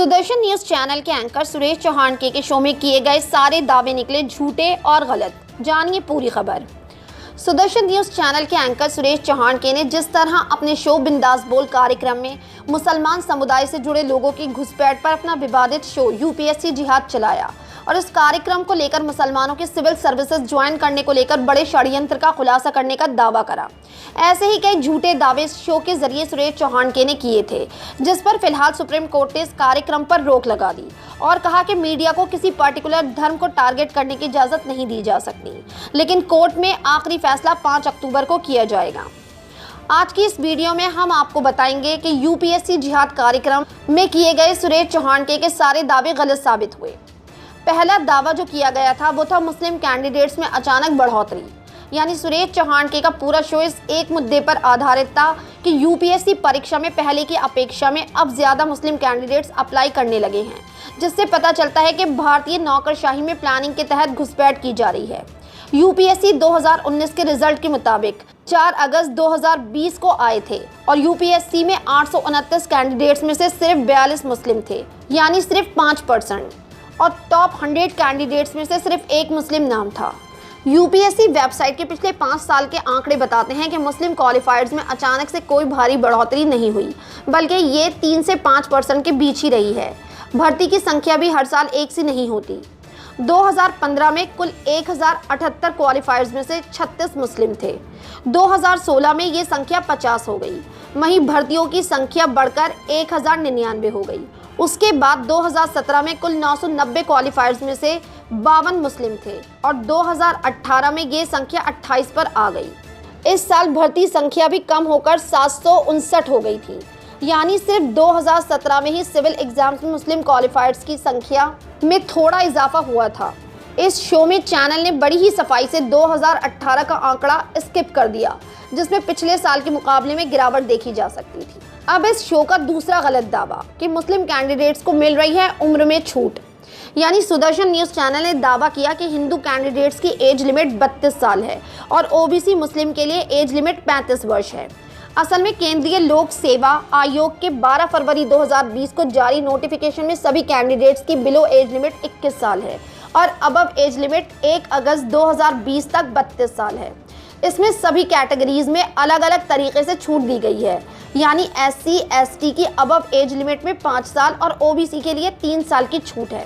Sudarshan news channel के anchor Suresh Chauhan के show में किए गए सारे दावे निकले झूठे और गलत। जानिए पूरी खबर। सुदर्शन न्यूज चैनल के एंकर सुरेश चौहान ने जिस तरह अपने शो बिंदास बोल कार्यक्रम में मुसलमान समुदाय से जुड़े लोगों की घुसपैठ पर अपना विवादित शो यूपीएससी जिहाद चलाया और इस कार्यक्रम को लेकर मुसलमानों के सिविल सर्विसेज ज्वाइन करने को लेकर बड़े षड्यंत्र का खुलासा करने का दावा करा। ऐसे ही कई झूठे दावे इस शो के जरिए सुरेश चौहान ने किए थे, जिस पर फिलहाल सुप्रीम कोर्ट ने इस कार्यक्रम पर रोक लगा दी और कहा कि मीडिया को किसी पर्टिकुलर धर्म को टारगेट करने की इजाजत नहीं दी जा सकती, लेकिन कोर्ट में आखिरी फैसला 5 अक्टूबर को किया जाएगा। आज की इस वीडियो में हम आपको बताएंगे कि यूपीएससी जिहाद कार्यक्रम में किए गए सुरेश चौहान के सारे दावे गलत साबित हुए। पहला दावा जो किया गया था वो था मुस्लिम कैंडिडेट्स में अचानक बढ़ोतरी। यानी सुरेश चौहान का पूरा शो इस एक मुद्दे पर आधारित था कि यूपीएससी परीक्षा में पहले की अपेक्षा में अब ज़्यादा मुस्लिम कैंडिडेट्स अप्लाई करने लगे हैं, जिससे पता चलता है कि भारतीय नौकरशाही में प्लानिंग के तहत घुसपैठ की जा रही है। यूपीएससी 2019 के रिजल्ट के मुताबिक 4 अगस्त 2020 को आए थे और यूपीएससी में 829 कैंडिडेट्स में से सिर्फ 42 मुस्लिम थे, यानी सिर्फ 5%, और टॉप 100 कैंडिडेट्स में से सिर्फ एक मुस्लिम नाम था। यूपीएससी वेबसाइट के पिछले 5 साल के आंकड़े बताते हैं कि मुस्लिम क्वालिफायर्स में अचानक से कोई भारी बढ़ोतरी नहीं हुई, बल्कि ये 3 से 5% के बीच ही रही है। भर्ती की संख्या भी हर साल एक सी नहीं होती। 2015 में कुल 1078 क्वालिफायर्स में से 36 मुस्लिम थे। 2016 में ये संख्या 50 हो गई। वहीं भर्तियों की संख्या बढ़कर 1099 हो गई। उसके बाद 2017 में कुल 990 क्वालिफायर्स में से 52 मुस्लिम थे और 2018 में ये संख्या 28 पर आ गई। इस साल भर्ती संख्या भी कम होकर 759 हो गई थी। यानी सिर्फ 2017 में ही सिविल एग्जाम्स में मुस्लिम क्वालिफायर्स की संख्या में थोड़ा इजाफा हुआ था। इस शो में चैनल ने बड़ी ही सफाई से 2018 का आंकड़ा स्किप कर दिया, जिसमें पिछले साल के मुकाबले में गिरावट देखी जा सकती थी। अब इस शो का दूसरा गलत दावा कि मुस्लिम कैंडिडेट्स को मिल रही है उम्र में छूट। यानी सुदर्शन न्यूज चैनल ने दावा किया कि हिंदू कैंडिडेट्स की एज लिमिट 32 साल है और ओबीसी मुस्लिम के लिए एज लिमिट 35 वर्ष है। असल में केंद्रीय लोक सेवा आयोग के 12 फरवरी 2020 को जारी नोटिफिकेशन में सभी कैंडिडेट्स की बिलो एज लिमिट 21 साल है और अबव एज लिमिट 1 अगस्त 2020 तक 32 साल है। इसमें सभी कैटेगरीज में अलग अलग तरीके से छूट दी गई है। यानी SC ST की अबव एज लिमिट में 5 साल और OBC के लिए 3 साल की छूट है।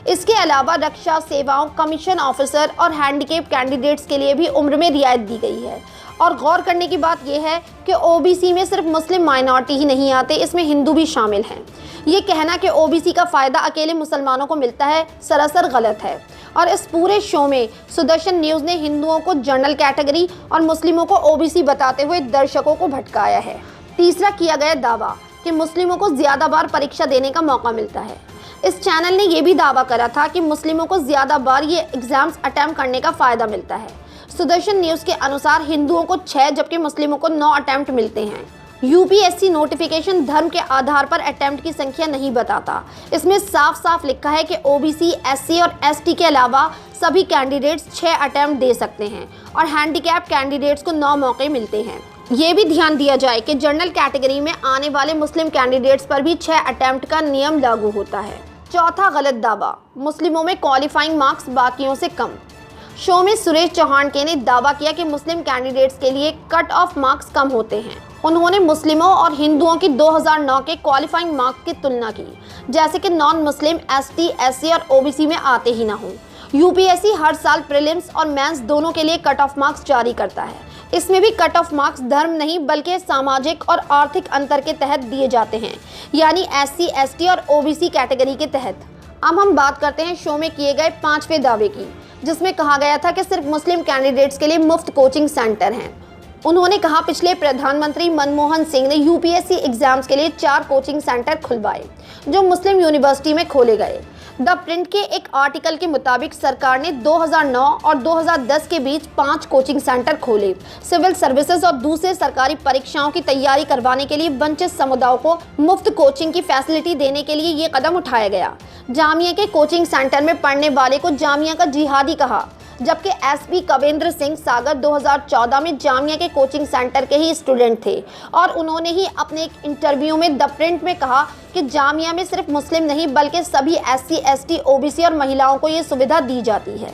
इसके अलावा रक्षा सेवाओं, कमीशन ऑफिसर और हैंडीकेप कैंडिडेट्स के लिए भी उम्र में रियायत दी गई है। और गौर करने की बात यह है कि OBC में सिर्फ मुस्लिम माइनॉरिटी ही नहीं आते, इसमें हिंदू भी शामिल हैं। ये कहना कि OBC का फ़ायदा अकेले मुसलमानों को मिलता है सरासर गलत है। और इस पूरे शो में सुदर्शन न्यूज़ ने हिंदुओं को जनरल कैटेगरी और मुस्लिमों को OBC बताते हुए दर्शकों को भटकाया है। तीसरा किया गया दावा कि मुस्लिमों को ज़्यादा बार परीक्षा देने का मौका मिलता है। इस चैनल ने यह भी दावा करा था कि मुस्लिमों को ज़्यादा बार ये एग्ज़ाम्स अटैम्प्ट करने का फ़ायदा मिलता है। सुदर्शन न्यूज़ के अनुसार हिंदुओं को 6 जबकि मुस्लिमों को 9 अटैम्प्ट मिलते हैं। यूपीएससी नोटिफिकेशन धर्म के आधार पर अटैम्प्ट की संख्या नहीं बताता। इसमें साफ साफ लिखा है कि OBC, SC और ST के अलावा सभी कैंडिडेट्स 6 अटैम्प्ट दे सकते हैं और हैंडीकैप कैंडिडेट्स को 9 मौके मिलते हैं। ये भी ध्यान दिया जाए कि जनरल कैटेगरी में आने वाले मुस्लिम कैंडिडेट्स पर भी 6 अटैम्प्ट का नियम लागू होता है। चौथा गलत दावा, मुस्लिमों में क्वालिफाइंग मार्क्स बाकियों से कम। शो में सुरेश चौहान ने दावा किया कि मुस्लिम कैंडिडेट्स के लिए कट ऑफ मार्क्स कम होते हैं। उन्होंने मुस्लिमों और हिंदुओं की 2009 के क्वालिफाइंग मार्क्स की तुलना की, जैसे कि नॉन मुस्लिम ST, SC और OBC में आते ही ना हो। यूपीएससी हर साल प्रीलिम्स और मेंस दोनों के लिए कट ऑफ मार्क्स जारी करता है। इसमें भी कट ऑफ मार्क्स धर्म नहीं बल्कि सामाजिक और आर्थिक अंतर के तहत दिए जाते हैं, यानी SC, ST और OBC कैटेगरी के तहत। अब हम बात करते हैं शो में किए गए 5वें दावे की, जिसमें कहा गया था कि सिर्फ मुस्लिम कैंडिडेट्स के लिए मुफ्त कोचिंग सेंटर हैं। उन्होंने कहा पिछले प्रधानमंत्री मनमोहन सिंह ने यूपीएससी एग्जाम्स के लिए 4 कोचिंग सेंटर खुलवाए, जो मुस्लिम यूनिवर्सिटी में खोले गए। द प्रिंट के एक आर्टिकल के मुताबिक सरकार ने 2009 और 2010 के बीच 5 कोचिंग सेंटर खोले। सिविल सर्विसेज और दूसरे सरकारी परीक्षाओं की तैयारी करवाने के लिए वंचित समुदायों को मुफ्त कोचिंग की फैसिलिटी देने के लिए ये कदम उठाया गया। जामिया के कोचिंग सेंटर में पढ़ने वाले को जामिया का जिहादी कहा। जबकि एसपी कवेंद्र सिंह सागर 2014 में जामिया के कोचिंग सेंटर के ही स्टूडेंट थे और उन्होंने ही अपने एक इंटरव्यू में द प्रिंट में कहा कि जामिया में सिर्फ मुस्लिम नहीं बल्कि सभी SC ST OBC और महिलाओं को ये सुविधा दी जाती है।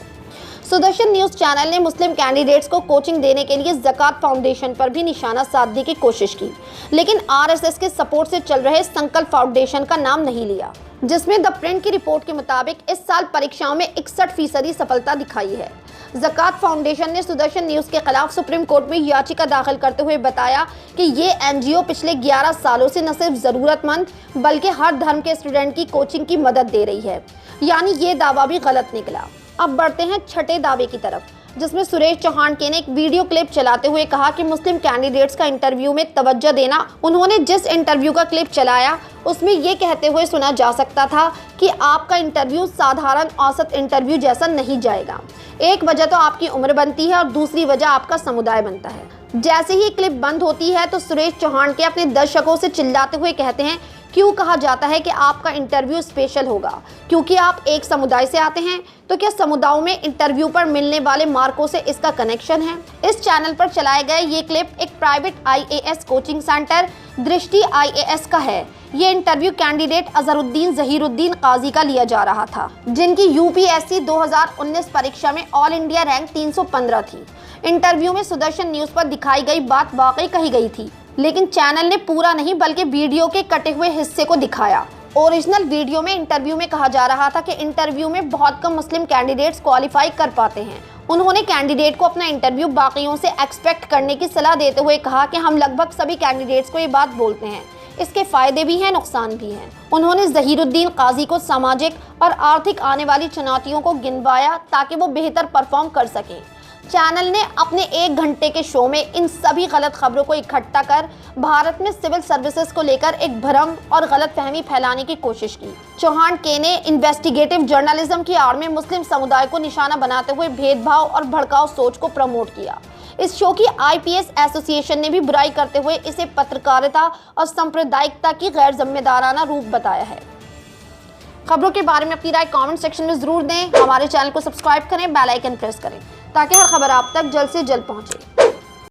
सुदर्शन न्यूज चैनल ने मुस्लिम कैंडिडेट्स को कोचिंग देने के लिए ज़कात फाउंडेशन पर भी निशाना साधने की कोशिश की, लेकिन RSS के सपोर्ट से चल रहे संकल्प फाउंडेशन का नाम नहीं लिया, जिसमें द प्रिंट की रिपोर्ट के मुताबिक इस साल परीक्षाओं में 61% सफलता दिखाई है। ज़कात फाउंडेशन ने सुदर्शन न्यूज के खिलाफ सुप्रीम कोर्ट में याचिका दाखिल करते हुए बताया कि ये NGO पिछले 11 सालों से न सिर्फ ज़रूरतमंद बल्कि हर धर्म के स्टूडेंट की कोचिंग की मदद दे रही है, यानी ये दावा भी गलत निकला। अब बढ़ते हैं छठे दावे की तरफ, जिसमें सुरेश चौहान के ने एक वीडियो क्लिप चलाते हुए कहा कि मुस्लिम कैंडिडेट्स का इंटरव्यू में तवज्जो देना। उन्होंने जिस इंटरव्यू का क्लिप चलाया उसमें ये कहते हुए सुना जा सकता था कि आपका इंटरव्यू साधारण औसत इंटरव्यू जैसा नहीं जाएगा। एक वजह तो आपकी उम्र बनती है और दूसरी वजह आपका समुदाय बनता है। जैसे ही क्लिप बंद होती है तो सुरेश चौहान के अपने दर्शकों से चिल्लाते हुए कहते हैं, क्यों कहा जाता है कि आपका इंटरव्यू स्पेशल होगा? क्योंकि आप एक समुदाय से आते हैं। तो क्या समुदायों में इंटरव्यू पर मिलने वाले मार्कों से इसका कनेक्शन है? इस चैनल पर चलाया गया ये क्लिप एक प्राइवेट IAS कोचिंग सेंटर दृष्टि IAS का है। ये इंटरव्यू कैंडिडेट अजहरुद्दीन जहीरुद्दीन काजी का लिया जा रहा था, जिनकी UPSC 2019 परीक्षा में ऑल इंडिया रैंक 315 थी। इंटरव्यू में सुदर्शन न्यूज पर दिखाई गई बात वाकई कही गई थी, लेकिन चैनल ने पूरा नहीं बल्कि वीडियो के कटे हुए हिस्से को दिखाया। ओरिजिनल वीडियो में इंटरव्यू में कहा जा रहा था कि इंटरव्यू में बहुत कम मुस्लिम कैंडिडेट्स क्वालिफाई कर पाते हैं। उन्होंने कैंडिडेट को अपना इंटरव्यू बाकियों से एक्सपेक्ट करने की सलाह देते हुए कहा कि हम लगभग सभी कैंडिडेट्स को ये बात बोलते हैं, इसके फायदे भी हैं, नुकसान भी हैं। उन्होंने जहीरुद्दीन काजी को सामाजिक और आर्थिक आने वाली चुनौतियों को गिनवाया ताकि वो बेहतर परफॉर्म कर सकें। चैनल ने अपने 1 घंटे के शो में इन सभी गलत खबरों को इकट्ठा कर भारत में सिविल सर्विसेज को लेकर एक भ्रम और गलतफहमी फैलाने की कोशिश की। चौहान के ने इन्वेस्टिगेटिव जर्नलिज्म की आड़ में मुस्लिम समुदाय को निशाना बनाते हुए भेदभाव और भड़काऊ सोच को प्रमोट किया। इस शो की IPS एसोसिएशन ने भी बुराई करते हुए इसे पत्रकारिता और सांप्रदायिकता की गैर जिम्मेदाराना रूप बताया है। खबरों के बारे में अपनी राय कमेंट सेक्शन में जरूर दें। हमारे चैनल को सब्सक्राइब करें, बेल आइकन प्रेस करें ताकि हर खबर आप तक जल्द से जल्द पहुंचे।